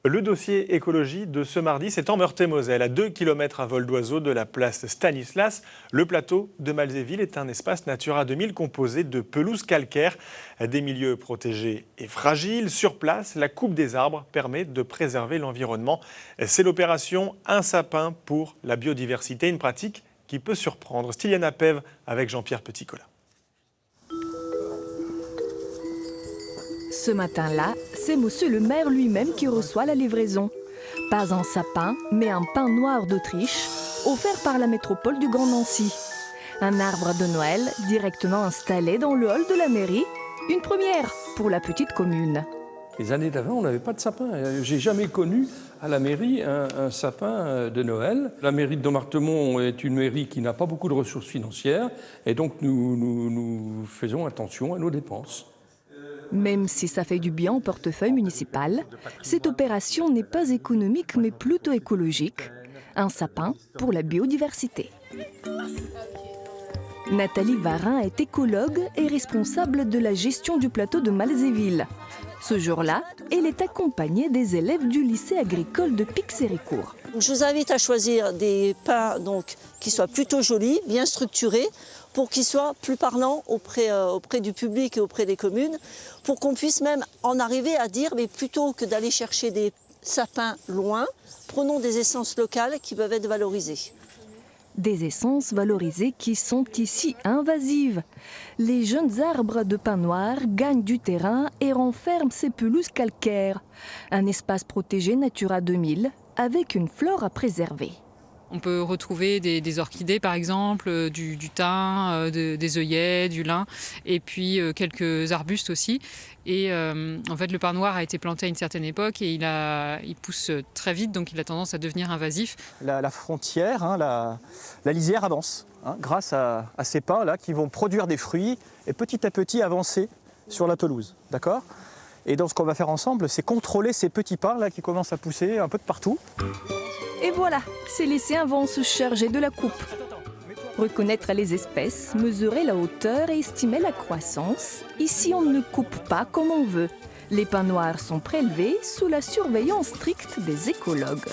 Le dossier écologie de ce mardi, c'est en Meurthe-et-Moselle, à 2 km à vol d'oiseau de la place Stanislas. Le plateau de Malzéville est un espace Natura 2000 composé de pelouses calcaires, des milieux protégés et fragiles. Sur place, la coupe des arbres permet de préserver l'environnement. C'est l'opération Un sapin pour la biodiversité, une pratique qui peut surprendre. Styliana Pève avec Jean-Pierre Petit-Collat. Ce matin-là, c'est monsieur le maire lui-même qui reçoit la livraison. Pas un sapin, mais un pin noir d'Autriche, offert par la métropole du Grand Nancy. Un arbre de Noël directement installé dans le hall de la mairie, une première pour la petite commune. Les années d'avant, on n'avait pas de sapin. J'ai jamais connu à la mairie un sapin de Noël. La mairie de Dommartemont est une mairie qui n'a pas beaucoup de ressources financières et donc nous faisons attention à nos dépenses. Même si ça fait du bien au portefeuille municipal, cette opération n'est pas économique mais plutôt écologique. Un sapin pour la biodiversité. Nathalie Varin est écologue et responsable de la gestion du plateau de Malzéville. Ce jour-là, elle est accompagnée des élèves du lycée agricole de Pixéricourt. Je vous invite à choisir des pins qui soient plutôt jolis, bien structurés, pour qu'ils soient plus parlants auprès du public et auprès des communes, pour qu'on puisse même en arriver à dire, mais plutôt que d'aller chercher des sapins loin, prenons des essences locales qui peuvent être valorisées. Des essences valorisées qui sont ici invasives. Les jeunes arbres de pin noir gagnent du terrain et renferment ces pelouses calcaires. Un espace protégé Natura 2000 avec une flore à préserver. On peut retrouver des orchidées par exemple, du thym, des œillets, du lin et puis quelques arbustes aussi. Et en fait le pin noir a été planté à une certaine époque et il pousse très vite, donc il a tendance à devenir invasif. La frontière, la lisière avance grâce à ces pins là qui vont produire des fruits et petit à petit avancer sur la pelouse. D'accord ? Et donc ce qu'on va faire ensemble, c'est contrôler ces petits pins là qui commencent à pousser un peu de partout. Et voilà, ces lycéens vont se charger de la coupe. Reconnaître les espèces, mesurer la hauteur et estimer la croissance. Ici, on ne coupe pas comme on veut. Les pins noirs sont prélevés sous la surveillance stricte des écologues.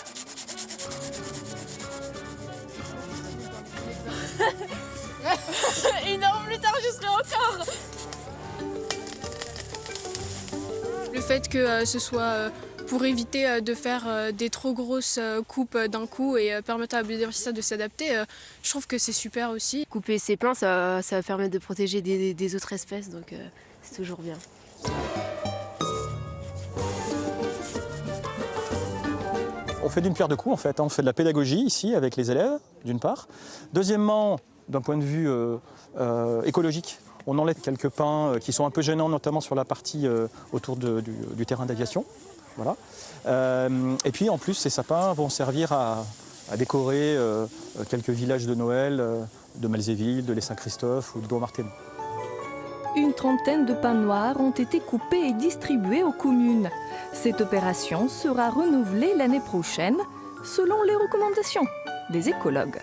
Une heure plus tard, je serai encore. Le fait que ce soit pour éviter de faire des trop grosses coupes d'un coup et permettre à la biodiversité de s'adapter, je trouve que c'est super aussi. Couper ces pins, ça va permettre de protéger des autres espèces, donc c'est toujours bien. On fait d'une pierre deux coups en fait, on fait de la pédagogie ici avec les élèves d'une part. Deuxièmement, d'un point de vue écologique, on enlève quelques pins qui sont un peu gênants, notamment sur la partie autour du terrain d'aviation. Voilà. Et puis en plus, ces sapins vont servir à décorer quelques villages de Noël, de Malzéville, de Les Saint-Christophe ou de Dommartemont. Une trentaine de pins noirs ont été coupés et distribués aux communes. Cette opération sera renouvelée l'année prochaine, selon les recommandations des écologues.